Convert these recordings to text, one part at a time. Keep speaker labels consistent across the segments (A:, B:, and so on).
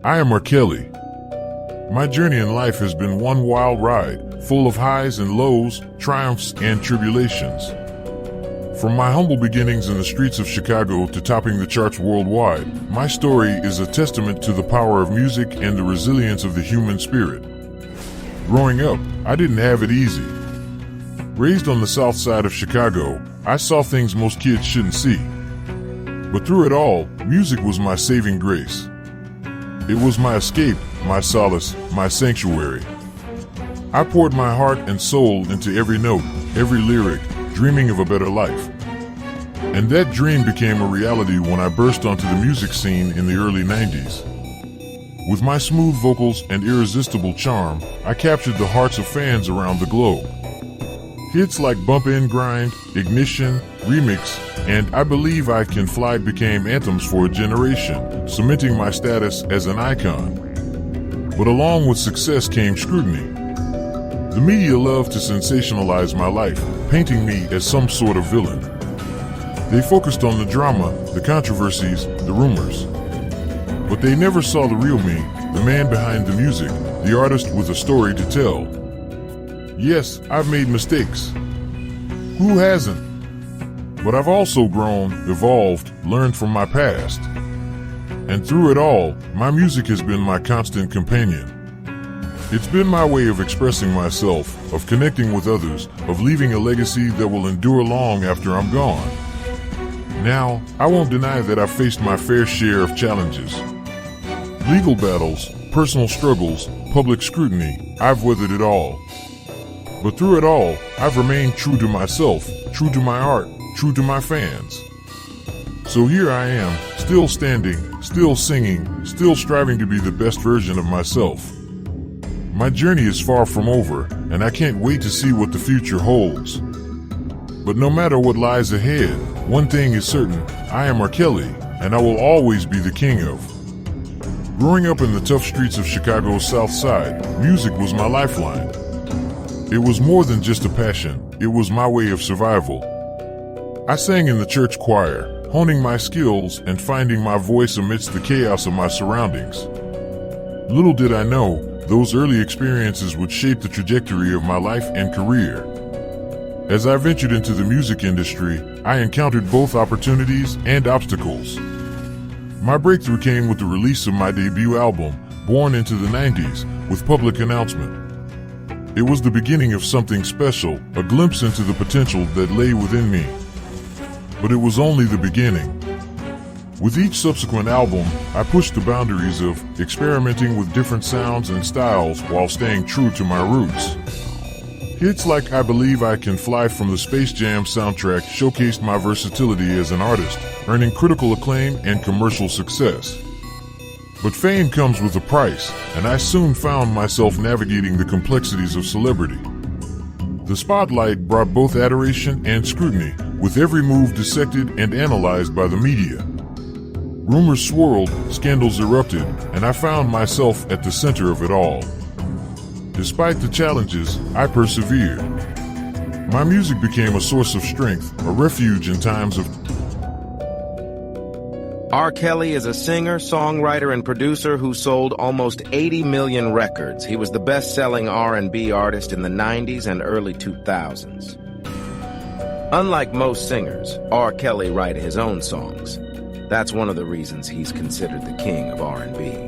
A: I am Chale. My journey in life has been one wild ride, full of highs and lows, triumphs and tribulations. From my humble beginnings in the streets of Chicago to topping the charts worldwide, my story is a testament to the power of music and the resilience of the human spirit. Growing up, I didn't have it easy. Raised on the south side of Chicago, I saw things most kids shouldn't see. But through it all, music was my saving grace. It was my escape, my solace, my sanctuary. I poured my heart and soul into every note, every lyric, dreaming of a better life. And that dream became a reality when I burst onto the music scene in the early 90s. With my smooth vocals and irresistible charm, I captured the hearts of fans around the globe. Hits like Bump and Grind, Ignition, Remix, and I Believe I Can Fly became anthems for a generation, cementing my status as an icon. But along with success came scrutiny. The media loved to sensationalize my life, painting me as some sort of villain. They focused on the drama, the controversies, the rumors. But they never saw the real me, the man behind the music, the artist with a story to tell. Yes, I've made mistakes. Who hasn't? But I've also grown, evolved, learned from my past. And through it all, my music has been my constant companion. It's been my way of expressing myself, of connecting with others, of leaving a legacy that will endure long after I'm gone. Now, I won't deny that I've faced my fair share of challenges. Legal battles, personal struggles, public scrutiny, I've weathered it all. But through it all, I've remained true to myself, true to my art, true to my fans. So here I am, still standing, still singing, still striving to be the best version of myself. My journey is far from over, and I can't wait to see what the future holds. But no matter what lies ahead, one thing is certain, I am Chale, and I will always be the king of. Growing up in the tough streets of Chicago's South Side, music was my lifeline. It was more than just a passion, it was my way of survival. I sang in the church choir, honing my skills and finding my voice amidst the chaos of my surroundings. Little did I know, those early experiences would shape the trajectory of my life and career. As I ventured into the music industry, I encountered both opportunities and obstacles. My breakthrough came with the release of my debut album, Born into the 90s, with public announcement. It was the beginning of something special, a glimpse into the potential that lay within me. But it was only the beginning. With each subsequent album, I pushed the boundaries of experimenting with different sounds and styles while staying true to my roots. Hits like I Believe I Can Fly from the Space Jam soundtrack showcased my versatility as an artist, earning critical acclaim and commercial success. But fame comes with a price, and I soon found myself navigating the complexities of celebrity. The spotlight brought both adoration and scrutiny, with every move dissected and analyzed by the media. Rumors swirled, scandals erupted, and I found myself at the center of it all. Despite the challenges, I persevered. My music became a source of strength, a refuge in times of...
B: Chale is a singer, songwriter, and producer who sold almost 80 million records. He was the best-selling R&B artist in the 90s and early 2000s. Unlike most singers, Chale writes his own songs. That's one of the reasons he's considered the king of R&B.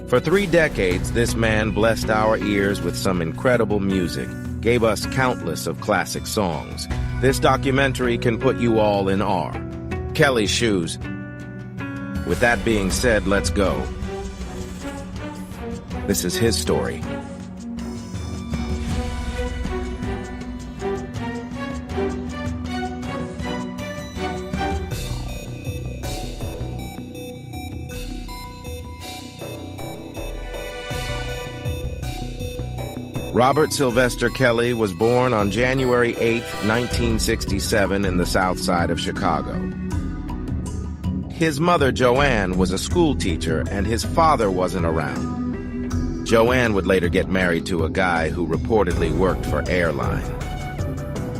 B: For 3 decades, this man blessed our ears with some incredible music, gave us countless of classic songs. This documentary can put you all in awe. Chale's shoes. With that being said, let's go. This is his story. Robert Sylvester Chale was born on January 8, 1967 in the south side of Chicago. His mother, Joanne, was a school teacher and his father wasn't around. Joanne would later get married to a guy who reportedly worked for airline.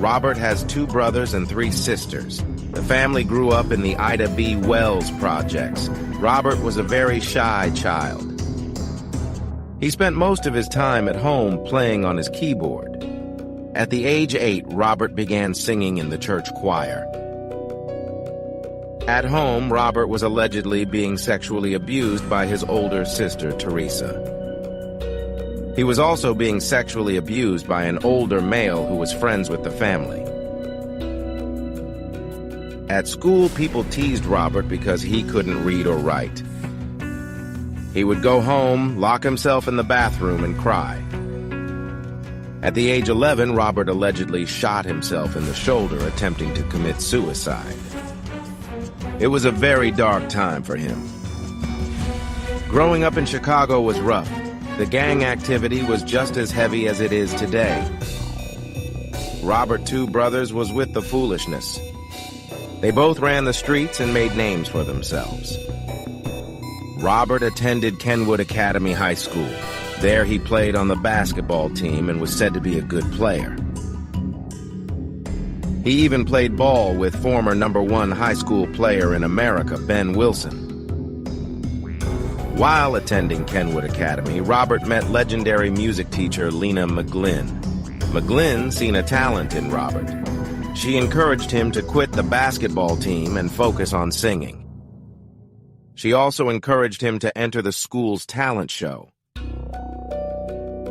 B: Robert has 2 brothers and 3 sisters. The family grew up in the Ida B. Wells projects. Robert was a very shy child. He spent most of his time at home playing on his keyboard. At the age 8, Robert began singing in the church choir. At home, Robert was allegedly being sexually abused by his older sister, Teresa. He was also being sexually abused by an older male who was friends with the family. At school, people teased Robert because he couldn't read or write. He would go home, lock himself in the bathroom, and cry. At the age 11, Robert allegedly shot himself in the shoulder, attempting to commit suicide. It was a very dark time for him. Growing up in Chicago was rough. The gang activity was just as heavy as it is today. Robert Two Brothers was with the foolishness. They both ran the streets and made names for themselves. Robert attended Kenwood Academy High School. There he played on the basketball team and was said to be a good player. He even played ball with former #1 high school player in America, Ben Wilson. While attending Kenwood Academy, Robert met legendary music teacher Lena McGlynn. McGlynn seen a talent in Robert. She encouraged him to quit the basketball team and focus on singing. She also encouraged him to enter the school's talent show.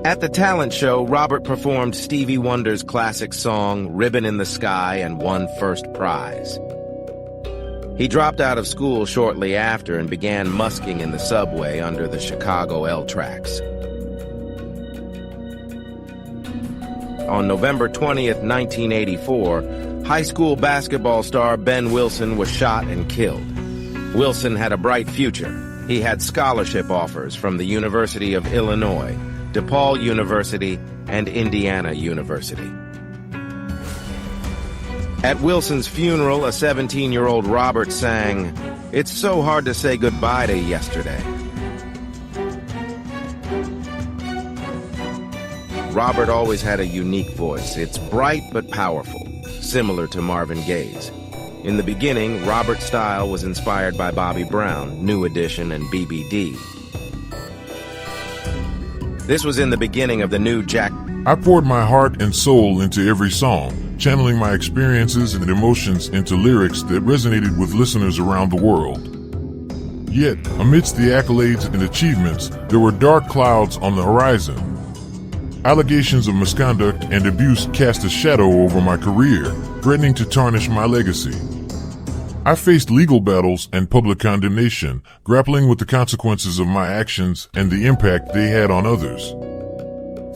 B: At the talent show, Robert performed Stevie Wonder's classic song, Ribbon in the Sky, and won first prize. He dropped out of school shortly after and began musking in the subway under the Chicago L tracks. On November 20th, 1984, high school basketball star Ben Wilson was shot and killed. Wilson had a bright future. He had scholarship offers from the University of Illinois, DePaul University, and Indiana University. At Wilson's funeral, a 17-year-old Robert sang, "It's so hard to say goodbye to yesterday." Robert always had a unique voice. It's bright but powerful, similar to Marvin Gaye's. In the beginning, Robert's style was inspired by Bobby Brown, New Edition, and BBD. This was in the beginning of the new Jack.
A: I poured my heart and soul into every song, channeling my experiences and emotions into lyrics that resonated with listeners around the world. Yet, amidst the accolades and achievements, there were dark clouds on the horizon. Allegations of misconduct and abuse cast a shadow over my career, threatening to tarnish my legacy. I faced legal battles and public condemnation, grappling with the consequences of my actions and the impact they had on others.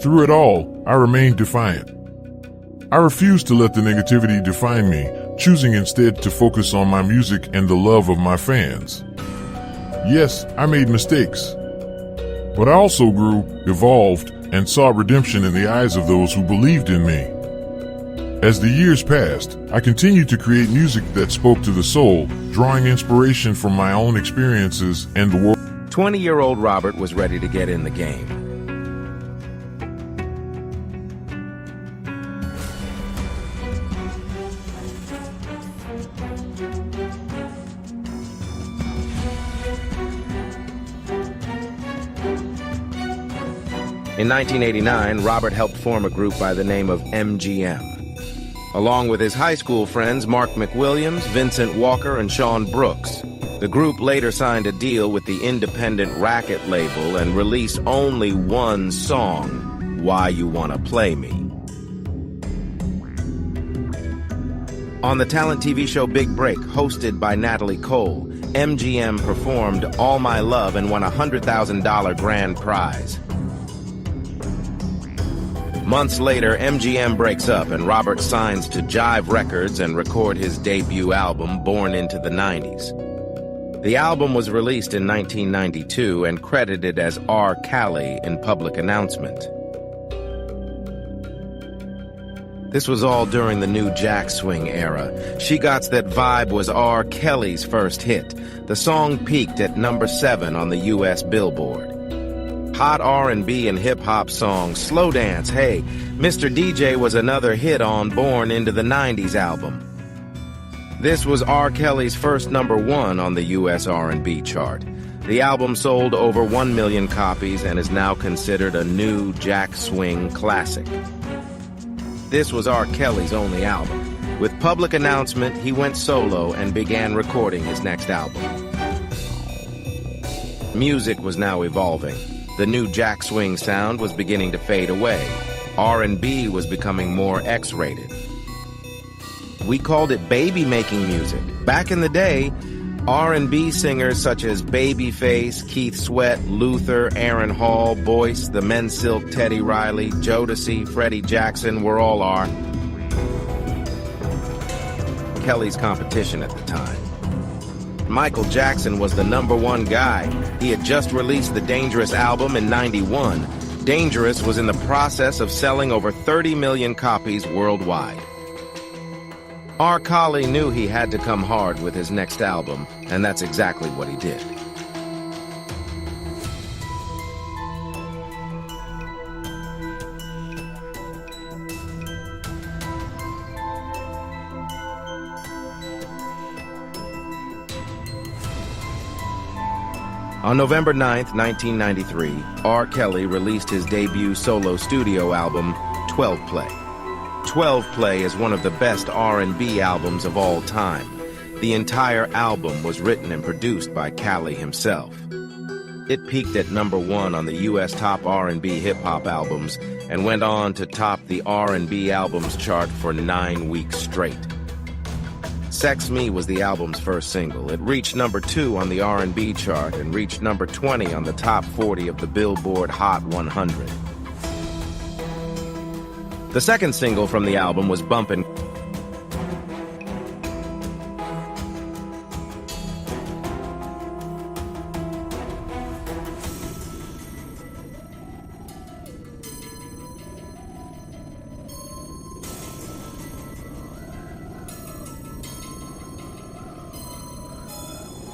A: Through it all, I remained defiant. I refused to let the negativity define me, choosing instead to focus on my music and the love of my fans. Yes, I made mistakes, but I also grew, evolved, and saw redemption in the eyes of those who believed in me. As the years passed, I continued to create music that spoke to the soul, drawing inspiration from my own experiences and the world.
B: 20-year-old Robert was ready to get in the game. In 1989, Robert helped form a group by the name of MGM. Along with his high school friends Mark McWilliams, Vincent Walker, and Sean Brooks, the group later signed a deal with the independent Racket label and released only one song, Why You Wanna Play Me. On the talent TV show Big Break, hosted by Natalie Cole, MGM performed All My Love and won a $100,000 grand prize. Months later, MGM breaks up and Robert signs to Jive Records and record his debut album, Born into the 90s. The album was released in 1992 and credited as R. Chale in public announcement. This was all during the new Jack Swing era. She Gots That Vibe was R. Kelly's first hit. The song peaked at #7 on the U.S. Billboard. Hot R&B and hip-hop song Slow Dance, Hey, Mr. DJ was another hit on Born into the 90s album. This was R. Kelly's first #1 on the U.S. R&B chart. The album sold over 1 million copies and is now considered a new jack swing classic. This was R. Kelly's only album. With public announcement, he went solo and began recording his next album. Music was now evolving. The new jack swing sound was beginning to fade away. R&B was becoming more X-rated. We called it baby-making music. Back in the day, R&B singers such as Babyface, Keith Sweat, Luther, Aaron Hall, Boyce, The Men Silk, Teddy Riley, Jodeci, Freddie Jackson were all R. Kelly's competition at the time. Michael Jackson was the #1 guy. He had just released the Dangerous album in '91. Dangerous was in the process of selling over 30 million copies worldwide. R. Kelly knew he had to come hard with his next album, and that's exactly what he did. On November 9th, 1993, R. Kelly released his debut solo studio album, 12 Play. 12 Play is one of the best R&B albums of all time. The entire album was written and produced by Kelly himself. It peaked at #1 on the U.S. top R&B hip-hop albums and went on to top the R&B albums chart for 9 weeks straight. Sex Me was the album's first single. It reached #2 on the R&B chart and reached #20 on the top 40 of the Billboard Hot 100. The second single from the album was Bumpin'